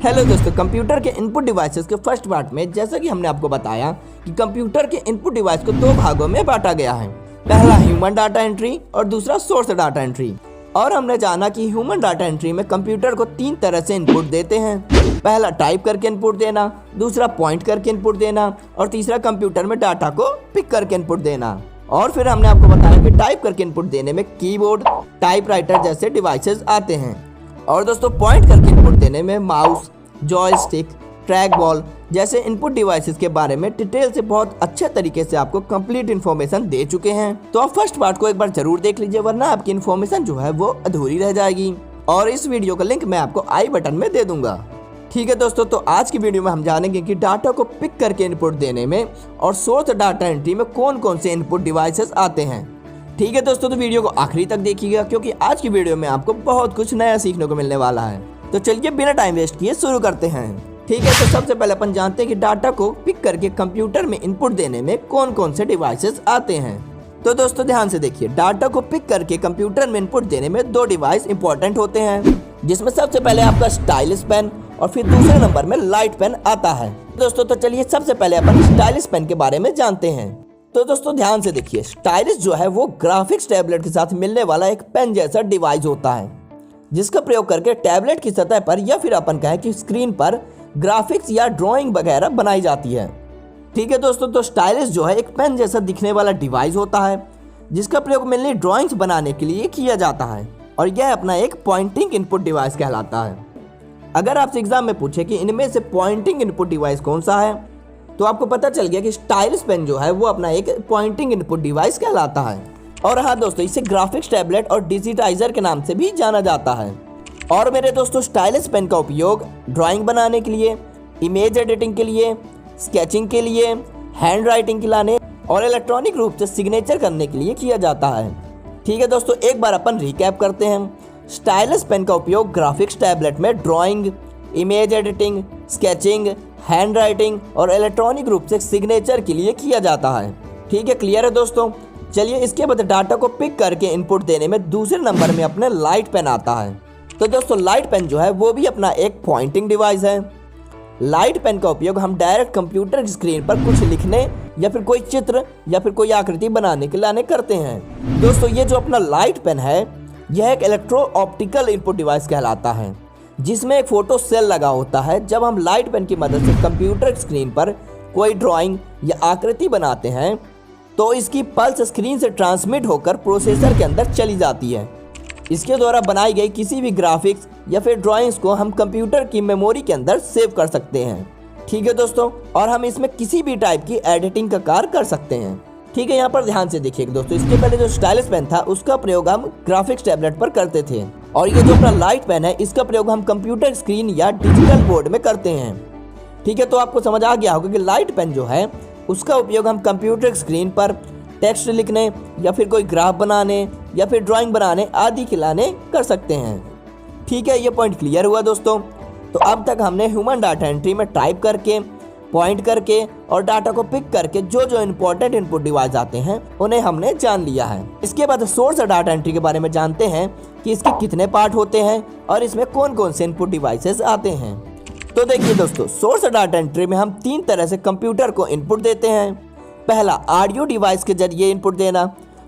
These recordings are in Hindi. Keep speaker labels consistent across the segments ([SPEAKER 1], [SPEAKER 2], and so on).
[SPEAKER 1] हेलो दोस्तों, कंप्यूटर के इनपुट डिवाइसेस के फर्स्ट पार्ट में जैसा कि हमने आपको बताया कि कंप्यूटर के इनपुट डिवाइस को दो भागों में बांटा गया है। पहला ह्यूमन डाटा एंट्री और दूसरा सोर्स डाटा एंट्री। और हमने जाना कि ह्यूमन डाटा एंट्री में कंप्यूटर को तीन तरह से इनपुट देते हैं। पहला टाइप करके इनपुट देना, दूसरा पॉइंट करके इनपुट देना और तीसरा कंप्यूटर में डाटा को पिक करके इनपुट देना। और फिर हमने आपको बताया कि टाइप करके इनपुट देने में कीबोर्ड, टाइपराइटर जैसे डिवाइसेस आते हैं। और दोस्तों पॉइंट करके इनपुट देने में माउस, जॉयस्टिक, ट्रैक बॉल जैसे इनपुट डिवाइसेस के बारे में डिटेल से बहुत अच्छे तरीके से आपको कंप्लीट इन्फॉर्मेशन दे चुके हैं। तो आप फर्स्ट पार्ट को एक बार जरूर देख लीजिए, वरना आपकी इन्फॉर्मेशन जो है वो अधूरी रह जाएगी। और इस वीडियो का लिंक मैं आपको आई बटन में दे दूंगा। ठीक है दोस्तों, तो आज की वीडियो में हम जानेंगे कि डाटा को पिक करके इनपुट देने में और सोर्स डाटा एंट्री में कौन कौन से इनपुट डिवाइसेस आते हैं। ठीक है दोस्तों, तो वीडियो को आखिरी तक देखिएगा क्योंकि आज की वीडियो में आपको बहुत कुछ नया सीखने को मिलने वाला है। तो चलिए बिना टाइम वेस्ट किए शुरू करते हैं। ठीक है, तो सबसे पहले अपन जानते हैं कि डाटा को पिक करके कंप्यूटर में इनपुट देने में कौन कौन से डिवाइसेस आते हैं। तो दोस्तों ध्यान से देखिए, डाटा को पिक करके कंप्यूटर में इनपुट देने में दो डिवाइस इंपॉर्टेंट होते हैं, जिसमें सबसे पहले आपका स्टाइलिस पेन और फिर दूसरे नंबर में लाइट पेन आता है। दोस्तों तो चलिए सबसे पहले अपन स्टाइलिस पेन के बारे में जानते हैं। तो दोस्तों ध्यान से देखिए, स्टाइलिस जो है वो ग्राफिक्स टैबलेट के साथ मिलने वाला एक पेन जैसा डिवाइस होता है, जिसका प्रयोग करके टैबलेट की सतह पर या फिर अपन कहें कि स्क्रीन पर ग्राफिक्स या ड्राइंग वगैरह बनाई जाती है। ठीक है दोस्तों, तो स्टाइलिस जो है एक पेन जैसा दिखने वाला डिवाइस होता है, जिसका प्रयोग मेनली ड्राइंग्स बनाने के लिए किया जाता है और यह अपना एक पॉइंटिंग इनपुट डिवाइस कहलाता है। अगर आपसे एग्जाम में पूछे कि इनमें से पॉइंटिंग इनपुट डिवाइस कौन सा है, तो आपको पता चल गया कि स्टाइलिस पेन जो है वो अपना एक पॉइंटिंग इनपुट डिवाइस कहलाता है। और हाँ दोस्तों, इसे ग्राफिक्स टैबलेट और डिजिटाइजर के नाम से भी जाना जाता है। और मेरे दोस्तों स्टाइलिस पेन का उपयोग ड्राइंग बनाने के लिए, इमेज एडिटिंग के लिए, स्केचिंग के लिए, हैंड राइटिंग के लाने और इलेक्ट्रॉनिक रूप से सिग्नेचर करने के लिए किया जाता है। ठीक है दोस्तों, एक बार अपन रिकैप करते हैं। स्टाइलिस पेन का उपयोग ग्राफिक्स टैबलेट में drawing, image editing, sketching, hand writing और इलेक्ट्रॉनिक रूप से सिग्नेचर के लिए किया जाता है। ठीक है, क्लियर है दोस्तों। चलिए इसके बाद डाटा को पिक करके इनपुट देने में दूसरे नंबर में अपने लाइट पेन आता है। तो दोस्तों लाइट पेन जो है वो भी अपना एक पॉइंटिंग डिवाइस है। लाइट पेन का उपयोग हम डायरेक्ट कंप्यूटर की स्क्रीन पर कुछ लिखने या फिर कोई चित्र या फिर कोई आकृति बनाने के लिए करते हैं। दोस्तों ये जो अपना लाइट पेन है यह एक इलेक्ट्रो ऑप्टिकल इनपुट डिवाइस कहलाता है, जिसमें एक फोटो सेल लगा होता है। जब हम लाइट पेन की मदद से कंप्यूटर स्क्रीन पर कोई ड्राइंग या आकृति बनाते हैं तो इसकी पल्स स्क्रीन से ट्रांसमिट होकर प्रोसेसर के अंदर चली जाती है। इसके द्वारा बनाई गई किसी भी ग्राफिक्स या फिर ड्राइंग्स को हम कंप्यूटर की मेमोरी के अंदर सेव कर सकते हैं। ठीक है दोस्तों, और हम इसमें किसी भी टाइप की एडिटिंग का कार्य कर सकते हैं। ठीक है, यहाँ पर ध्यान से देखिए दोस्तों, इसके पहले जो स्टाइलिस पेन था उसका प्रयोग हम ग्राफिक्स टैबलेट पर करते थे, और ये जो अपना लाइट पेन है इसका प्रयोग हम कंप्यूटर स्क्रीन या डिजिटल बोर्ड में करते हैं। ठीक है, तो आपको समझ आ गया होगा कि लाइट पेन जो है उसका उपयोग हम कंप्यूटर स्क्रीन पर टेक्स्ट लिखने या फिर कोई ग्राफ बनाने या फिर ड्राइंग बनाने आदि के लाने कर सकते हैं। ठीक है, ये पॉइंट क्लियर हुआ दोस्तों। तो अब तक हमने ह्यूमन डाटा एंट्री में टाइप करके, पॉइंट करके और डाटा को पिक करके जो जो इम्पोर्टेंट इनपुट डिवाइस आते हैं उन्हें हमने जान लिया है। इसके बाद सोर्स डाटा एंट्री के बारे में जानते हैं कि इसके कितने पार्ट होते हैं और इसमें कौन कौन से इनपुट डिवाइसेस आते हैं। तो देखिए दोस्तों, सोर्स डाटा एंट्री में हम तीन तरह से कंप्यूटर को इनपुट देते हैं। पहला ऑडियो डिवाइस के जरिए इनपुट देना,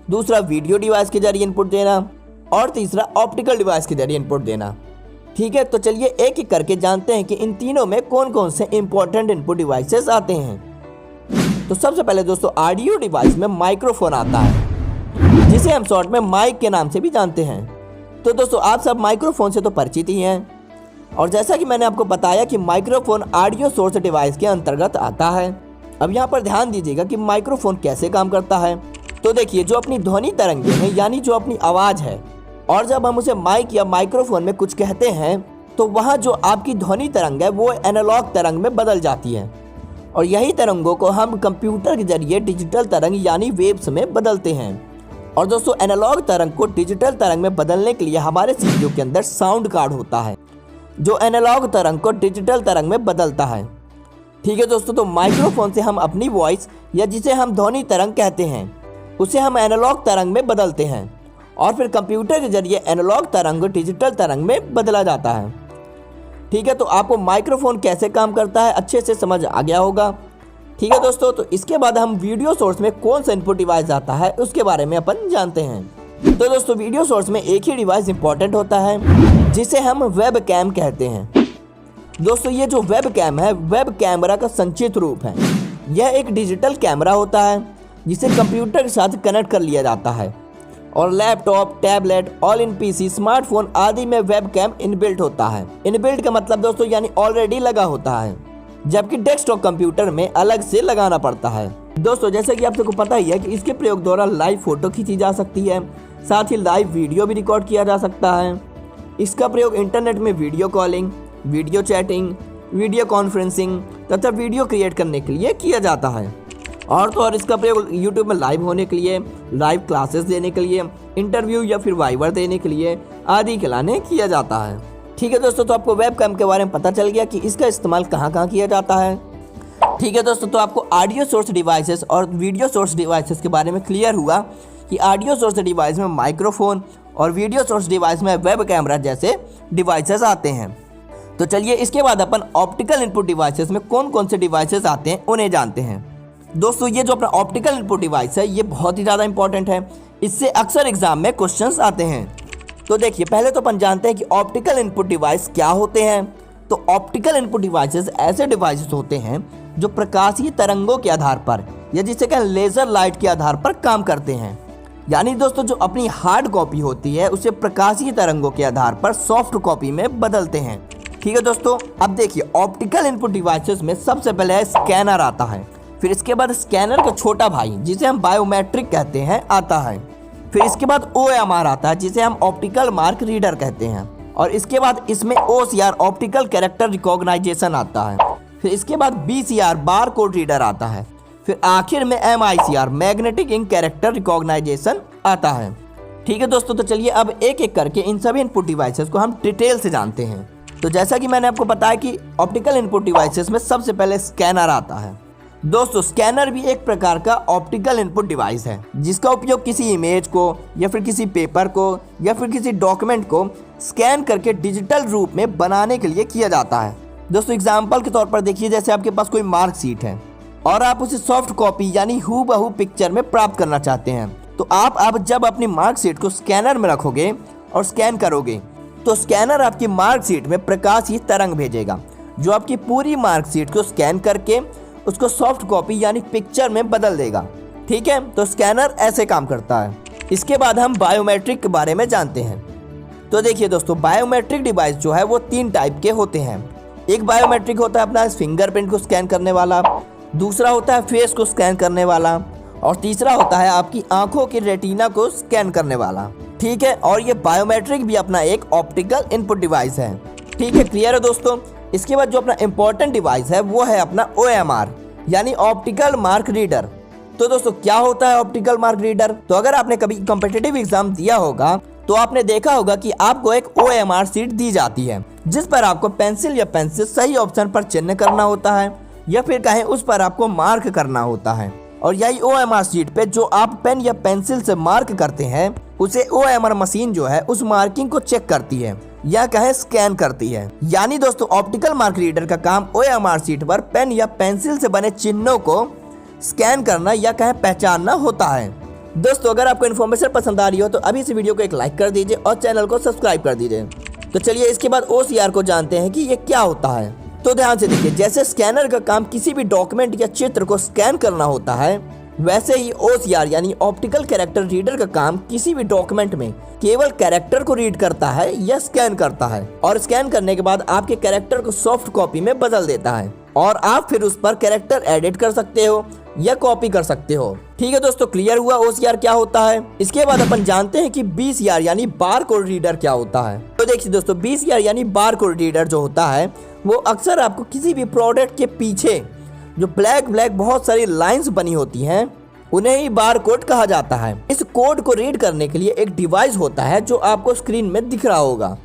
[SPEAKER 1] दूसरा वीडियो डिवाइस के जरिए इनपुट देना और तीसरा ऑप्टिकल डिवाइस के जरिए इनपुट देना। ठीक है, तो चलिए एक एक करके जानते हैं कि इन तीनों में कौन कौन से इंपॉर्टेंट इनपुट डिवाइसेस आते हैं। तो सबसे पहले दोस्तों ऑडियो डिवाइस में माइक्रोफोन आता है, जिसे हम शॉर्ट में माइक के नाम से भी जानते हैं। तो दोस्तों आप सब माइक्रोफोन से तो परिचित ही हैं, और जैसा कि मैंने आपको बताया कि माइक्रोफोन ऑडियो सोर्स डिवाइस के अंतर्गत आता है। अब यहाँ पर ध्यान दीजिएगा कि माइक्रोफोन कैसे काम करता है। तो देखिए, जो अपनी ध्वनि तरंगें हैं यानी जो अपनी आवाज़ है, और जब हम उसे माइक या माइक्रोफोन में कुछ कहते हैं तो वहाँ जो आपकी ध्वनि तरंग है वो एनालॉग तरंग में बदल जाती है, और यही तरंगों को हम कंप्यूटर के जरिए डिजिटल तरंग यानी वेव्स में बदलते हैं। और दोस्तों एनालॉग तरंग को डिजिटल तरंग में बदलने के लिए हमारे सीपीयू के अंदर साउंड कार्ड होता है, जो एनालॉग तरंग को डिजिटल तरंग में बदलता है। ठीक है दोस्तों, तो माइक्रोफोन से हम अपनी वॉइस या जिसे हम ध्वनि तरंग कहते हैं उसे हम एनालॉग तरंग में बदलते हैं, और फिर कंप्यूटर के जरिए एनालॉग तरंग डिजिटल तरंग में बदला जाता है। ठीक है, तो आपको माइक्रोफोन कैसे काम करता है अच्छे से समझ आ गया होगा। ठीक है दोस्तों, तो इसके बाद हम वीडियो सोर्स में कौन सा इनपुट डिवाइस आता है उसके बारे में अपन जानते हैं। तो दोस्तों वीडियो सोर्स में एक ही डिवाइस इंपॉर्टेंट होता है जिसे हम वेब कैम कहते हैं। दोस्तों ये जो वेब कैम है वेब कैमरा का संक्षिप्त रूप है। यह एक डिजिटल कैमरा होता है जिसे कंप्यूटर के साथ कनेक्ट कर लिया जाता है और laptop, tablet, all in PC, smartphone आदि में वेब कैम इनबिल्ट होता है। इनबिल्ट का मतलब दोस्तों यानी ऑलरेडी लगा होता है, जबकि डेस्कटॉप कंप्यूटर में अलग से लगाना पड़ता है। दोस्तों जैसे कि आप सबको पता ही है कि इसके प्रयोग द्वारा लाइव फोटो खींची जा सकती है, साथ ही लाइव वीडियो भी रिकॉर्ड किया जा सकता है। इसका प्रयोग इंटरनेट में video calling, video chatting, video conferencing तथा वीडियो क्रिएट करने के लिए किया जाता है। और तो और इसका प्रयोग यूट्यूब में लाइव होने के लिए, लाइव क्लासेस देने के लिए, इंटरव्यू या फिर वाइवर देने के लिए आदि के लिए किया जाता है। ठीक है दोस्तों, तो आपको वेब कैम के बारे में पता चल गया कि इसका इस्तेमाल कहाँ कहाँ किया जाता है। ठीक है दोस्तों, तो आपको ऑडियो सोर्स डिवाइसेस और वीडियो सोर्स डिवाइसेस के बारे में क्लियर हुआ कि ऑडियो सोर्स डिवाइस में माइक्रोफोन और वीडियो सोर्स डिवाइस में वेब कैमरा जैसे डिवाइसेस आते हैं। तो चलिए इसके बाद अपन ऑप्टिकल इनपुट डिवाइसेस में कौन कौन से डिवाइसेस आते हैं उन्हें जानते हैं। दोस्तों ये जो अपना ऑप्टिकल इनपुट डिवाइस है ये बहुत ही ज़्यादा इंपॉर्टेंट है, इससे अक्सर एग्जाम में क्वेश्चंस आते हैं। तो देखिए पहले तो अपन जानते हैं कि ऑप्टिकल इनपुट डिवाइस क्या होते हैं। तो ऑप्टिकल इनपुट डिवाइसेस ऐसे डिवाइसेस होते हैं जो प्रकाशीय तरंगों के आधार पर या जिसे कहें लेजर लाइट के आधार पर काम करते हैं। यानी दोस्तों जो अपनी हार्ड कॉपी होती है उसे प्रकाशीय तरंगों के आधार पर सॉफ्ट कॉपी में बदलते हैं। ठीक है दोस्तों, अब देखिए ऑप्टिकल इनपुट डिवाइसेस में सबसे पहले स्कैनर आता है, फिर इसके बाद स्कैनर का छोटा भाई जिसे हम बायोमेट्रिक कहते हैं आता है, फिर इसके बाद OMR आता है जिसे हम ऑप्टिकल मार्क रीडर कहते हैं, और इसके बाद इसमें OCR ऑप्टिकल कैरेक्टर रिकॉग्नाइजेशन आता है, फिर इसके बाद BCR बार कोड रीडर आता है, फिर आखिर में MICR magnetic ink character recognization आता है। ठीक है दोस्तों, तो चलिए अब एक एक करके इन सभी इनपुट डिवाइसेस को हम डिटेल से जानते हैं। तो जैसा कि मैंने आपको बताया कि ऑप्टिकल इनपुट डिवाइसेस में सबसे पहले स्कैनर आता है। दोस्तों स्कैनर भी एक प्रकार का ऑप्टिकल इनपुट डिवाइस है जिसका उपयोग किसी इमेज को या फिर किसी पेपर को या फिर किसी डॉक्यूमेंट को स्कैन करके डिजिटल रूप में बनाने के लिए किया जाता है। दोस्तों एग्जाम्पल के तौर पर देखिए, जैसे आपके पास कोई मार्कशीट है और आप उसे सॉफ्ट कॉपी यानी हूबहू पिक्चर में प्राप्त करना चाहते हैं, तो आप जब अपनी मार्कशीट को स्कैनर में रखोगे और स्कैन करोगे तो स्कैनर आपकी मार्कशीट में प्रकाशीय तरंग भेजेगा जो आपकी पूरी मार्कशीट को स्कैन करके उसको सॉफ्ट कॉपी यानी पिक्चर में बदल देगा। ठीक है, तो स्कैनर ऐसे काम करता है। इसके बाद हम बायोमेट्रिक के बारे में जानते हैं। तो देखिए दोस्तों बायोमेट्रिक डिवाइस जो है वो 3 टाइप के होते हैं। एक बायोमेट्रिक होता है अपना फिंगरप्रिंट को स्कैन करने वाला, दूसरा होता है फेस को स्कैन करने वाला, और तीसरा होता है आपकी आंखों की रेटिना को स्कैन करने वाला। ठीक है, और ये बायोमेट्रिक भी अपना एक ऑप्टिकल इनपुट डिवाइस है। ठीक है, क्लियर है दोस्तों। इसके बाद जो अपना इम्पोर्टेंट डिवाइस है वो है अपना OMR यानी ऑप्टिकल मार्क रीडर। तो दोस्तों क्या होता है ऑप्टिकल मार्क रीडर? तो अगर आपने कभी कॉम्पिटिटिव एग्जाम दिया होगा तो आपने देखा होगा कि आपको एक OMR शीट दी जाती है जिस पर आपको पेंसिल या पेंसिल सही ऑप्शन पर चिन्ह करना होता है या फिर कहें उस पर आपको मार्क करना होता है, और यही OMR शीट पे जो आप पेन या पेंसिल से मार्क करते हैं उसे OMR मशीन जो है उस मार्किंग को चेक करती है या कहें स्कैन करती है। यानी दोस्तों ऑप्टिकल मार्क रीडर का काम OMR शीट पर पेन या पेंसिल से बने चिन्हों को स्कैन करना या कहें पहचानना होता है। दोस्तों अगर आपको इन्फॉर्मेशन पसंद आ रही हो तो अभी इस वीडियो को एक लाइक कर दीजिए और चैनल को सब्सक्राइब कर दीजिए। तो चलिए इसके बाद OCR को जानते हैं कि ये क्या होता है। तो ध्यान से देखिए, जैसे स्कैनर का काम किसी भी डॉक्यूमेंट या चित्र को स्कैन करना होता है, वैसे ही OCR यानी ऑप्टिकल कैरेक्टर रीडर का काम किसी भी डॉक्यूमेंट में केवल कैरेक्टर को रीड करता है या स्कैन करता है, और स्कैन करने के बाद आपके कैरेक्टर को सॉफ्ट कॉपी में बदल देता है और आप फिर उस पर कैरेक्टर एडिट कर सकते हो या कॉपी कर सकते हो। ठीक है दोस्तों, क्लियर हुआ OCR क्या होता है। इसके बाद अपन जानते हैं कि BCR यानी बार कोड रीडर क्या होता है। तो देखिए दोस्तों BCR यानी बार कोड रीडर जो होता है वो अक्सर आपको किसी भी प्रोडक्ट के पीछे जो ब्लैक बहुत सारी लाइंस बनी होती हैं उन्हें ही बार कोड कहा जाता है। इस कोड को रीड करने के लिए एक डिवाइस होता है जो आपको स्क्रीन में दिख रहा होगा,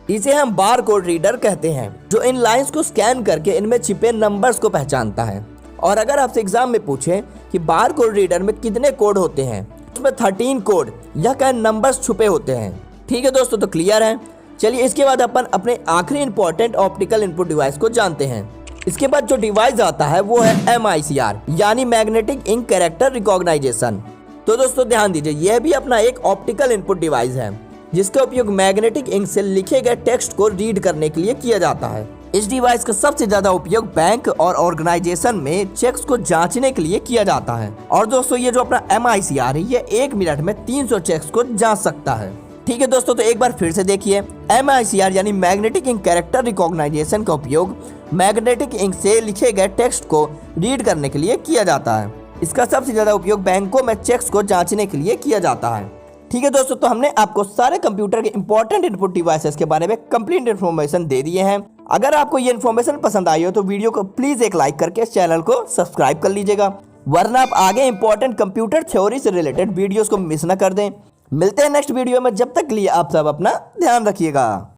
[SPEAKER 1] इसे हम बार कोड रीडर कहते हैं, जो इन लाइंस को स्कैन करके इनमें छिपे नंबर्स को पहचानता है। और अगर आपसे एग्जाम में पूछे कि बार कोड रीडर में कितने कोड होते हैं, उसमें 13 कोड या कहें नंबर्स छुपे होते हैं। ठीक है दोस्तों, तो क्लियर है। चलिए इसके बाद अपन अपने आखिरी इंपॉर्टेंट ऑप्टिकल इनपुट डिवाइस को जानते हैं। इसके बाद जो डिवाइस आता है वो है MICR यानी मैग्नेटिक इंक कैरेक्टर रिकॉग्नाइजेशन। तो दोस्तों ध्यान दीजिए, यह भी अपना एक ऑप्टिकल इनपुट डिवाइस है जिसका उपयोग मैग्नेटिक इंक से लिखे गए टेक्स्ट को रीड करने के लिए किया जाता है। इस डिवाइस का सबसे ज्यादा उपयोग बैंक और ऑर्गेनाइजेशन में चेक्स को जांचने के लिए किया जाता है। और दोस्तों ये जो अपना MICR है ये 1 मिनट में 300 चेक्स को जांच सकता है। ठीक है दोस्तों, तो एक बार फिर से देखिए, MICR यानी मैग्नेटिक इंक कैरेक्टर रिकॉग्नाइजेशन का उपयोग मैग्नेटिक इंक से लिखे गए टेक्स्ट को रीड करने के लिए किया जाता है। इसका सबसे ज्यादा उपयोग बैंकों में चेक्स को जांचने के लिए किया जाता है। ठीक है दोस्तों, तो हमने आपको सारे कंप्यूटर के इंपॉर्टेंट इनपुट डिवाइसेस के बारे में कंप्लीट इन्फॉर्मेशन दे दिए हैं। अगर आपको ये इन्फॉर्मेशन पसंद आई हो तो वीडियो को प्लीज एक लाइक करके चैनल को सब्सक्राइब कर लीजिएगा, वरना आप आगे इंपॉर्टेंट कंप्यूटर थ्योरी से रिलेटेड वीडियोस को मिस ना कर दें। मिलते हैं नेक्स्ट वीडियो में, जब तक के लिए आप सब अपना ध्यान रखिएगा।